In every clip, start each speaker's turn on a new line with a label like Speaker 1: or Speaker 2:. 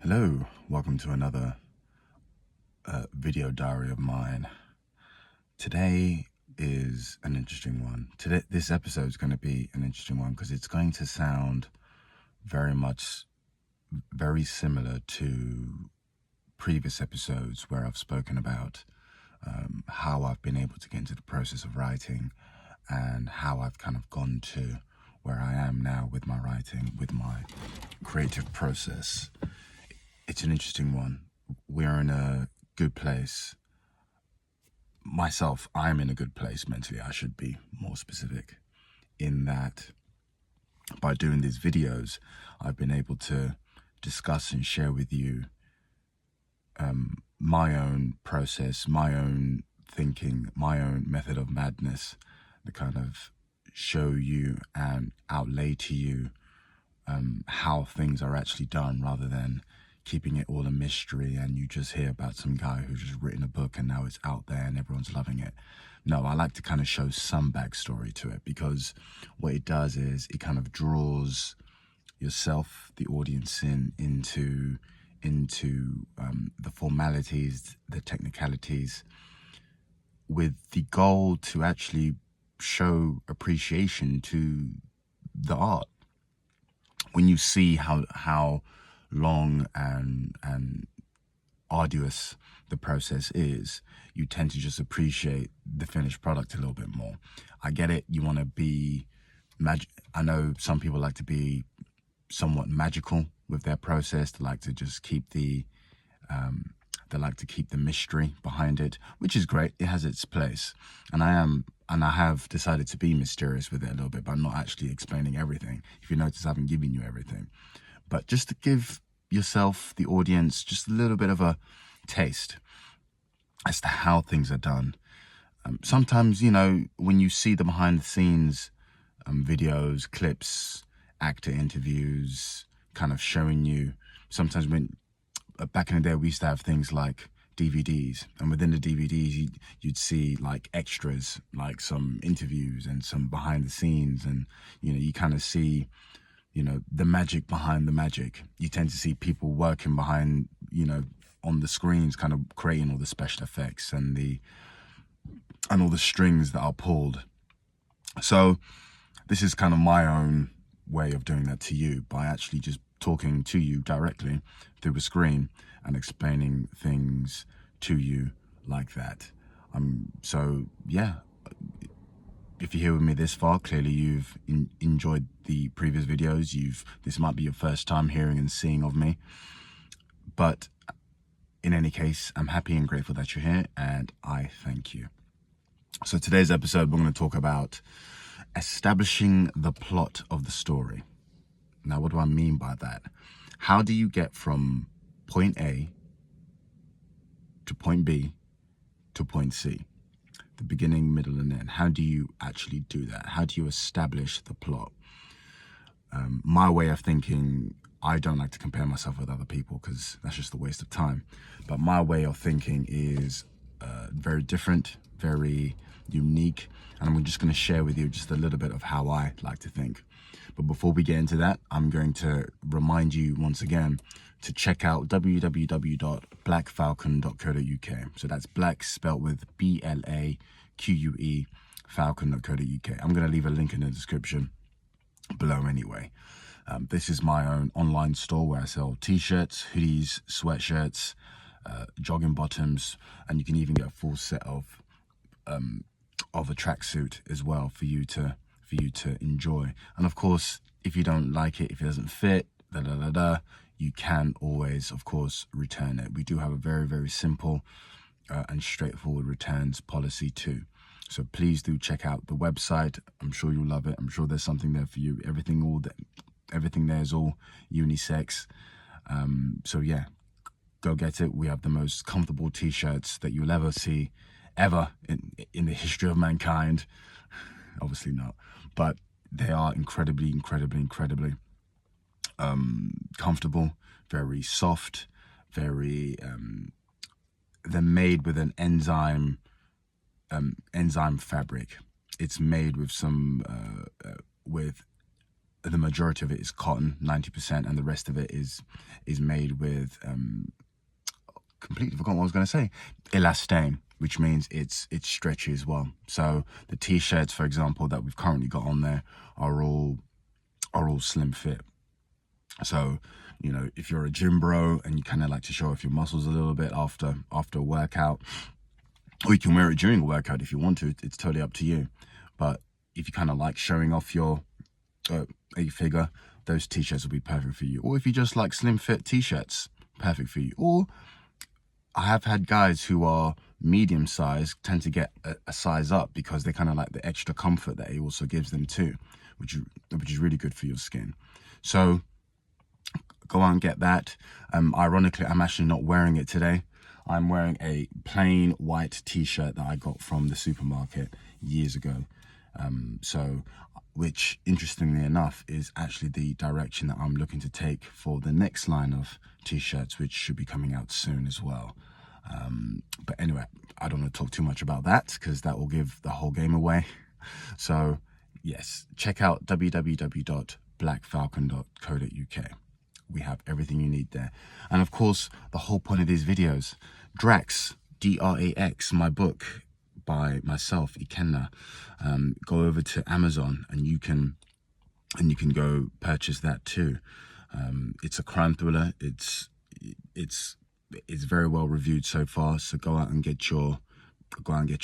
Speaker 1: Hello, welcome to another video diary of mine. Today is an interesting one. This episode is going to be an interesting one because it's going to sound very similar to previous episodes where I've spoken about how I've been able to get into the process of writing and how I've kind of gone to where I am now with my writing, with my creative process. It's an interesting one. We're in a good place. I'm in a good place mentally, I should be more specific, in that by doing these videos, I've been able to discuss and share with you my own process, my own thinking, my own method of madness, to kind of show you and outlay to you how things are actually done, rather than keeping it all a mystery and you just hear about some guy who's just written a book and now it's out there and everyone's loving it. No, I like to kind of show some backstory to it, because what it does is it kind of draws yourself, the audience, into the formalities, the technicalities, with the goal to actually show appreciation to the art. When you see how long and arduous the process is, you tend to just appreciate the finished product a little bit more. I get it, you want to be I know some people like to be somewhat magical with their process. They like to just keep the mystery behind it, which is great. It has its place, and I have decided to be mysterious with it a little bit, but I'm not actually explaining everything. If you notice, I haven't given you everything, but just to give yourself, the audience, just a little bit of a taste as to how things are done. Sometimes, when you see the behind the scenes videos, clips, actor interviews, kind of showing you, sometimes when back in the day we used to have things like DVDs, and within the DVDs you'd see like extras, like some interviews and some behind the scenes, and you kind of see the magic behind the magic. You tend to see people working behind, on the screens, kind of creating all the special effects and all the strings that are pulled. So this is kind of my own way of doing that to you, by actually just talking to you directly through a screen and explaining things to you like that. So yeah, if you're here with me this far, clearly you've enjoyed the previous videos. This might be your first time hearing and seeing of me, but in any case, I'm happy and grateful that you're here, and I thank you. So today's episode, we're going to talk about establishing the plot of the story. Now, what do I mean by that? How do you get from point A to point B to point C? The beginning, middle, and end. How do you actually do that? How do you establish the plot? My way of thinking, I don't like to compare myself with other people because that's just a waste of time. But my way of thinking is very different, very unique, and I'm just going to share with you just a little bit of how I like to think. But before we get into that, I'm going to remind you once again to check out www.blaquefalcon.co.uk. So that's Blaque spelled with BLAQUE, falcon.co.uk. I'm going to leave a link in the description below anyway. This is my own online store where I sell t-shirts, hoodies, sweatshirts, jogging bottoms, and you can even get a full set of a tracksuit as well for you to enjoy. And of course, if you don't like it, if it doesn't fit, you can always, of course, return it. We do have a very, very simple and straightforward returns policy too. So please do check out the website. I'm sure you'll love it. I'm sure there's something there for you. Everything there is all unisex. So yeah, go get it. We have the most comfortable t-shirts that you'll ever see, ever in the history of mankind. Obviously not, but they are incredibly comfortable, very soft, very they're made with an enzyme fabric. It's made with some with the majority of it is cotton, 90%, and the rest of it is made with completely forgotten what I was going to say, elastane, which means it's stretchy as well. So the t-shirts, for example, that we've currently got on there are all slim fit. So, you know, if you're a gym bro and you kind of like to show off your muscles a little bit after a workout, or you can wear it during a workout if you want to, it's totally up to you. But if you kind of like showing off your a figure, those t-shirts will be perfect for you. Or if you just like slim fit t-shirts, perfect for you. Or I have had guys who are medium size tend to get a size up because they kind of like the extra comfort that it also gives them too, which is really good for your skin. So go out and get that. Ironically, I'm actually not wearing it today. I'm wearing a plain white t-shirt that I got from the supermarket years ago. Which interestingly enough is actually the direction that I'm looking to take for the next line of t-shirts, which should be coming out soon as well. But anyway, I don't want to talk too much about that because that will give the whole game away. So yes, check out www.blaquefalcon.co.uk. We have everything you need there. And of course, the whole point of these videos, Drax, Drax, my book by myself, Ikenna. Go over to Amazon and you can go purchase that too. It's a crime thriller. It's very well reviewed so far. So go out and get your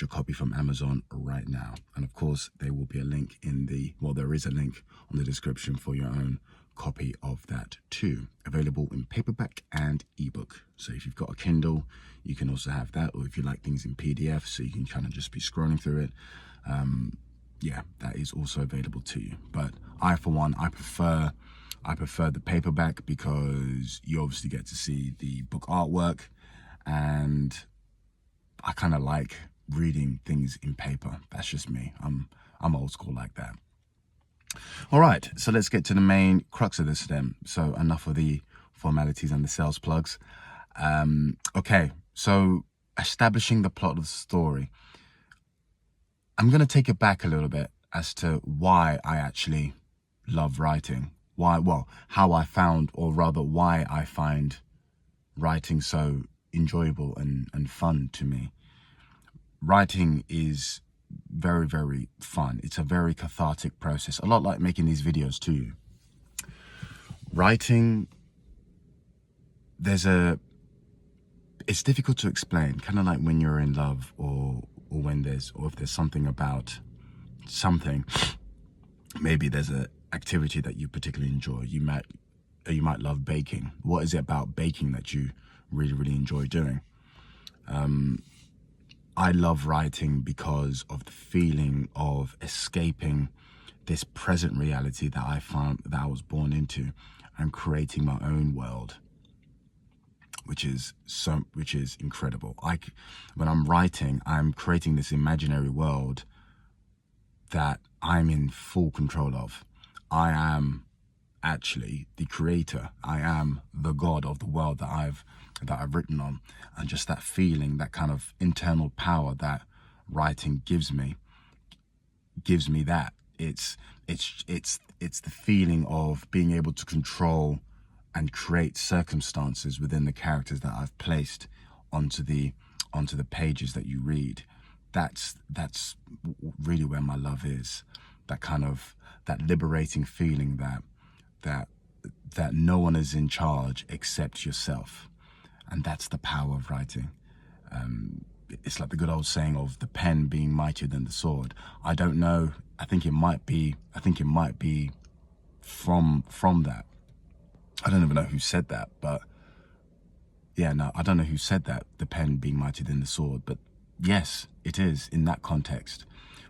Speaker 1: copy from Amazon right now. And of course, there will be a link there is a link on the description for your own copy of that too. Available in paperback and ebook. So if you've got a Kindle, you can also have that. Or if you like things in PDF, so you can kind of just be scrolling through it. Yeah, that is also available to you. But for one, I prefer the paperback because you obviously get to see the book artwork, and I kind of like reading things in paper. That's just me. I'm old school like that. All right, so let's get to the main crux of this then. So enough of the formalities and the sales plugs. Okay, so establishing the plot of the story. I'm going to take it back a little bit as to why I actually love writing. How I found, or rather why I find writing so enjoyable and fun to me. Writing is very, very fun. It's a very cathartic process, a lot like making these videos to you. Writing, it's difficult to explain, kind of like when you're in love or if there's something about something, maybe there's a activity that you particularly enjoy. You might love baking. What is it about baking that you really, really enjoy doing? I love writing because of the feeling of escaping this present reality that I was born into and creating my own world, which is incredible. When I'm writing, I'm creating this imaginary world that I'm in full control of. I am actually the creator. I am the god of the world that I've written on. And just that feeling, that kind of internal power that writing gives me that. It's the feeling of being able to control and create circumstances within the characters that I've placed onto the pages that you read. That's really where my love is. That liberating feeling that no one is in charge except yourself. And that's the power of writing. It's like the good old saying of the pen being mightier than the sword. I don't know. I think it might be from that. I don't even know who said that, but yeah, no, I don't know who said that, the pen being mightier than the sword, but yes, it is in that context.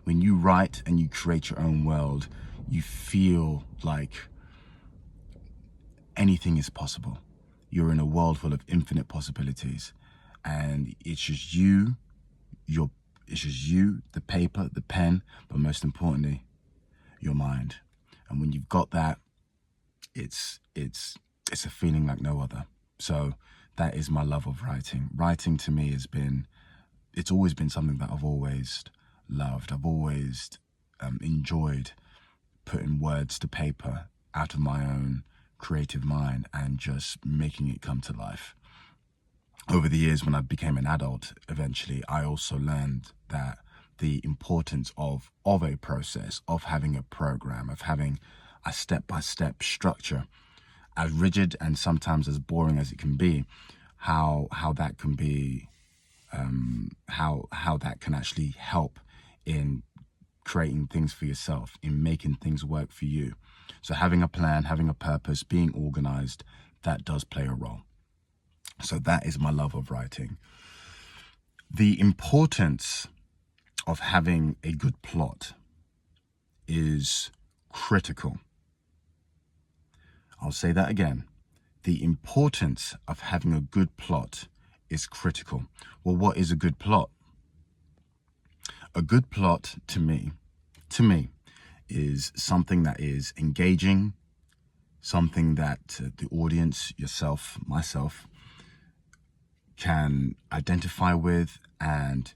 Speaker 1: When you write and you create your own world, you feel like anything is possible. You're in a world full of infinite possibilities, and it's just you, the paper, the pen, but most importantly, your mind. And when you've got that, it's a feeling like no other. So that is my love of writing. Writing to me it's always been something that I've always loved. I've always enjoyed putting words to paper out of my own creative mind and just making it come to life. Over the years, when I became an adult, eventually, I also learned that the importance of a process, of having a program, of having a step-by-step structure, as rigid and sometimes as boring as it can be, how that can be, how that can actually help in creating things for yourself, in making things work for you. So having a plan, having a purpose, being organized, that does play a role. So that is my love of writing. The importance of having a good plot is critical. I'll say that again. The importance of having a good plot is critical. Well, what is a good plot? A good plot to me, is something that is engaging, something that the audience, yourself, myself, can identify with, and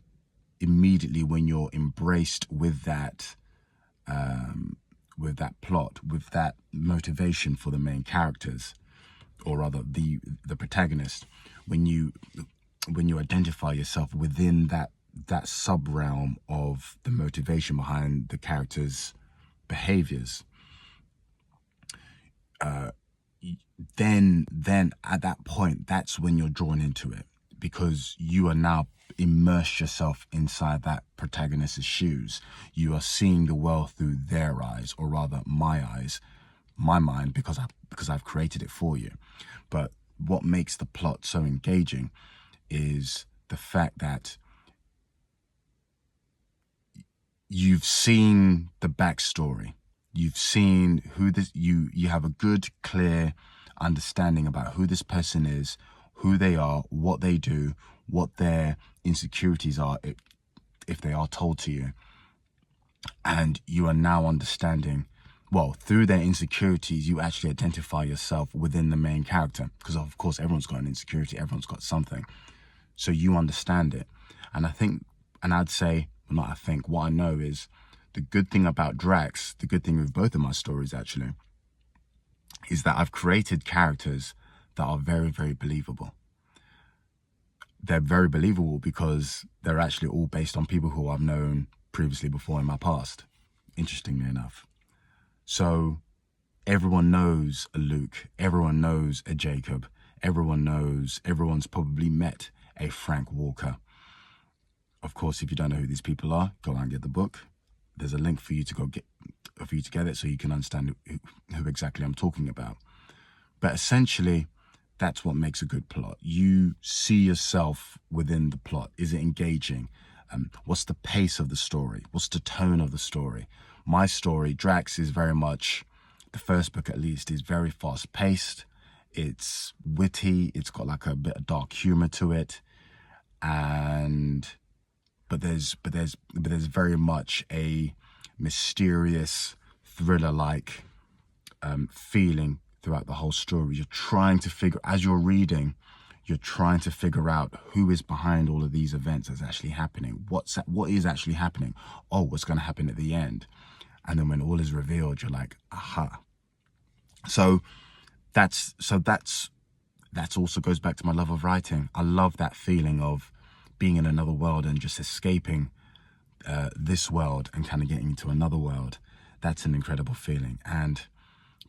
Speaker 1: immediately when you're embraced with that plot, with that motivation for the main characters, or rather the protagonist, when you identify yourself within that sub-realm of the motivation behind the characters' behaviors, then at that point, that's when you're drawn into it, because you are now immersed yourself inside that protagonist's shoes. You are seeing the world through their eyes, or rather my eyes, my mind, because I've created it for you. But what makes the plot so engaging is the fact that you've seen the backstory. You've seen who this, you have a good, clear understanding about who this person is, who they are, what they do, what their insecurities are, if they are told to you. And you are now understanding, well, through their insecurities, you actually identify yourself within the main character. Because of course, everyone's got an insecurity, everyone's got something. So you understand it. And I'd say, well, not I think, what I know is, the good thing about Drax, the good thing with both of my stories actually, is that I've created characters that are very, very believable. They're very believable because they're actually all based on people who I've known previously before in my past, interestingly enough. So everyone knows a Luke, everyone knows a Jacob, everyone's probably met a Frank Walker. Of course, if you don't know who these people are, go out and get the book. There's a link for you to get it so you can understand who exactly I'm talking about. But essentially, that's what makes a good plot. You see yourself within the plot. Is it engaging? What's the pace of the story? What's the tone of the story? My story, Drax, is very much, the first book at least, is very fast paced. It's witty. It's got like a bit of dark humor to it. But there's very much a mysterious, thriller-like feeling throughout the whole story. You're trying to figure, as you're reading, you're trying to figure out who is behind all of these events that's actually happening. What is actually happening? Oh, what's going to happen at the end? And then when all is revealed, you're like, aha. So that's also goes back to my love of writing. I love that feeling of being in another world and just escaping this world and kind of getting into another world. That's an incredible feeling. And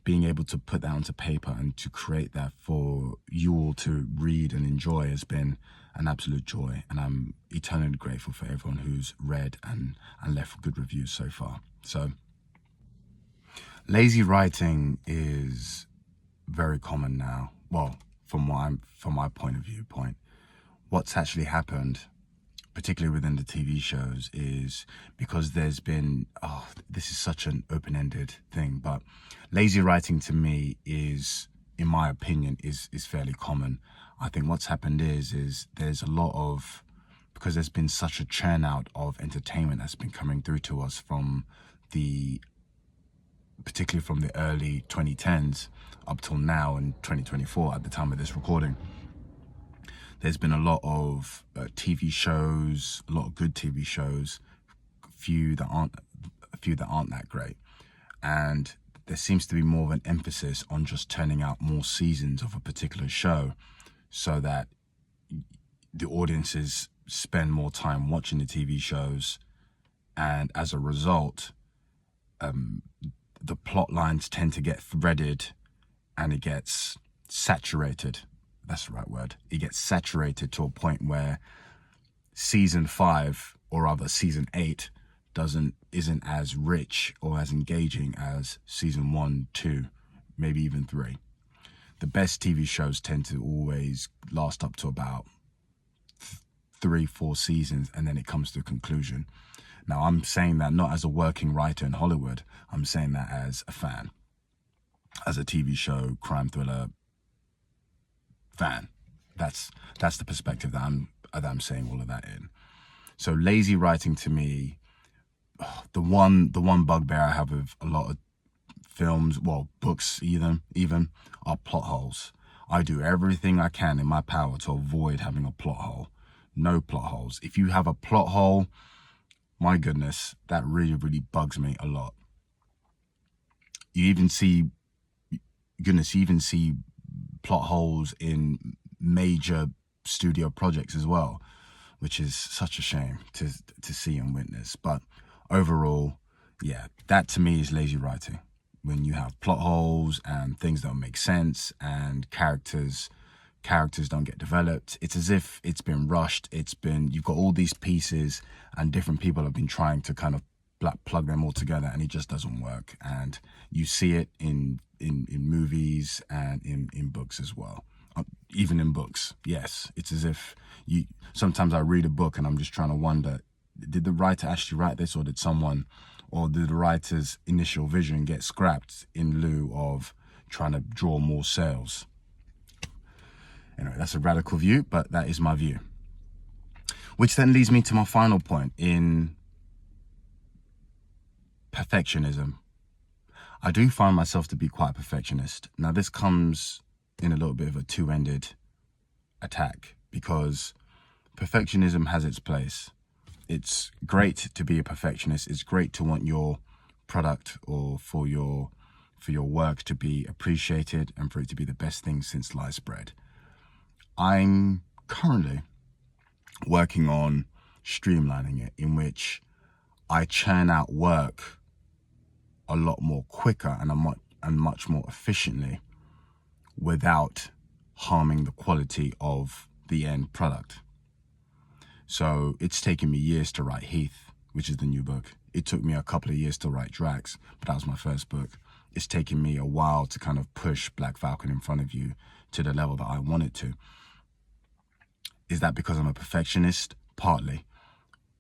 Speaker 1: being able to put that onto paper and to create that for you all to read and enjoy has been an absolute joy. And I'm eternally grateful for everyone who's read and left good reviews so far. So lazy writing is very common now. Well, from my point of view, what's actually happened, particularly within the TV shows, is because there's been, this is such an open-ended thing, but lazy writing to me is, in my opinion, is fairly common. I think what's happened is there's a lot of, because there's been such a churn out of entertainment that's been coming through to us particularly from the early 2010s up till now in 2024 at the time of this recording. There's been a lot of TV shows, a lot of good TV shows, a few that aren't that great. And there seems to be more of an emphasis on just turning out more seasons of a particular show so that the audiences spend more time watching the TV shows, and as a result, the plot lines tend to get threaded and it gets saturated. That's the right word. It gets saturated to a point where season 5, or rather season 8, isn't as rich or as engaging as season 1, 2, maybe even 3. The best TV shows tend to always last up to about 3-4 seasons, and then it comes to a conclusion. Now, I'm saying that not as a working writer in Hollywood. I'm saying that as a fan, as a TV show, crime thriller fan. That's the perspective that I'm saying all of that in. So lazy writing to me, the one bugbear I have with a lot of films, well, books even, are plot holes. I do everything I can in my power to avoid having a plot hole. No plot holes. If you have a plot hole, my goodness, that really, really bugs me a lot. You even see plot holes in major studio projects as well, which is such a shame to see and witness. But overall, yeah, that to me is lazy writing. When you have plot holes and things don't make sense and characters don't get developed, it's as if it's been rushed. You've got all these pieces and different people have been trying to kind of plug them all together, and it just doesn't work. And you see it in movies and in books as well. Even in books, yes, it's as if sometimes I read a book and I'm just trying to wonder, did the writer actually write this, or did the writer's initial vision get scrapped in lieu of trying to draw more sales? Anyway, that's a radical view, but that is my view. Which then leads me to my final point in perfectionism. I do find myself to be quite a perfectionist. Now, this comes in a little bit of a two-ended attack, because perfectionism has its place. It's great to be a perfectionist. It's great to want your product or for your work to be appreciated and for it to be the best thing since sliced bread. I'm currently working on streamlining it, in which I churn out work a lot more quicker and much more efficiently without harming the quality of the end product. So it's taken me years to write Heath, which is the new book. It took me a couple of years to write Drax, but that was my first book. It's taken me a while to kind of push Blaque Falcon in front of you to the level that I want it to. Is that because I'm a perfectionist? Partly.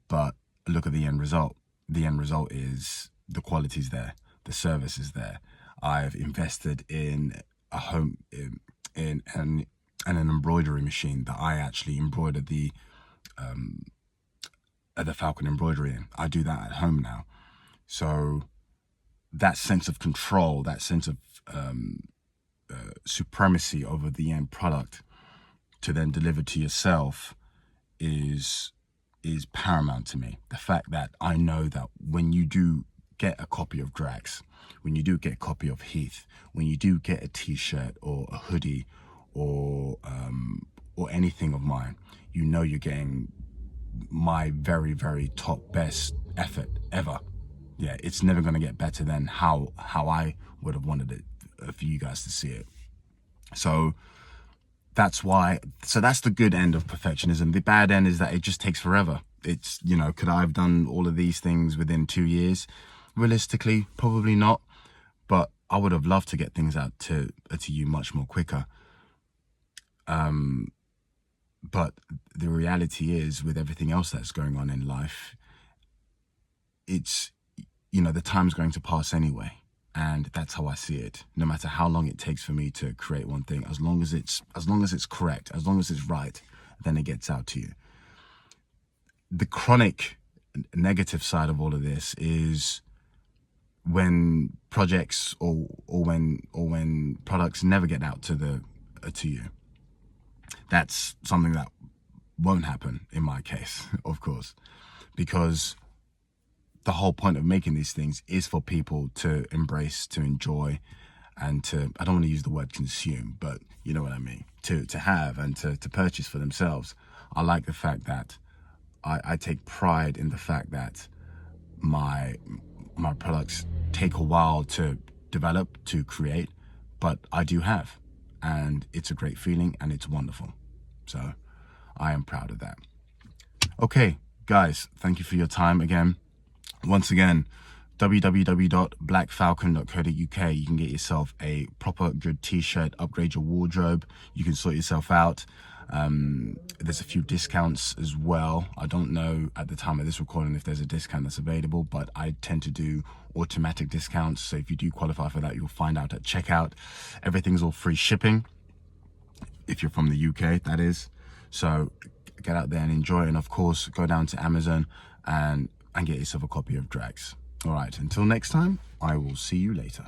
Speaker 1: But look at the end result. The end result is the quality's there. The service is there. I've invested in a home, in an embroidery machine that I actually embroidered the Falcon embroidery in. I do that at home now. So that sense of control, that sense of supremacy over the end product to then deliver to yourself is paramount to me. The fact that I know that when you do get a copy of Drax, when you do get a copy of Heath, when you do get a t-shirt or a hoodie or anything of mine, you know you're getting my very, very top best effort ever. Yeah, it's never going to get better than how I would have wanted it for you guys to see it. So that's the good end of perfectionism. The bad end is that it just takes forever. It's, could I have done all of these things within 2 years? Realistically, probably not. But I would have loved to get things out to you much more quicker. But the reality is, with everything else that's going on in life, it's, the time's going to pass anyway. And that's how I see it. No matter how long it takes for me to create one thing, as long as it's correct, as long as it's right, then it gets out to you. The chronic negative side of all of this is when projects or when products never get out to you. That's something that won't happen in my case, of course, because the whole point of making these things is for people to embrace, to enjoy, and to, I don't want to use the word consume, but you know what I mean, to have and to purchase for themselves. I like the fact that I take pride in the fact that my products take a while to develop, to create, but I do have, and it's a great feeling and it's wonderful. So I am proud of that. Okay, guys, thank you for your time again. Once again, www.blaquefalcon.co.uk. You can get yourself a proper good t-shirt, upgrade your wardrobe. You can sort yourself out. There's a few discounts as well. I don't know at the time of this recording if there's a discount that's available, but I tend to do automatic discounts. So if you do qualify for that, you'll find out at checkout. Everything's all free shipping. If you're from the UK, that is. So get out there and enjoy it. And of course, go down to Amazon and get yourself a copy of Drax. All right, until next time, I will see you later.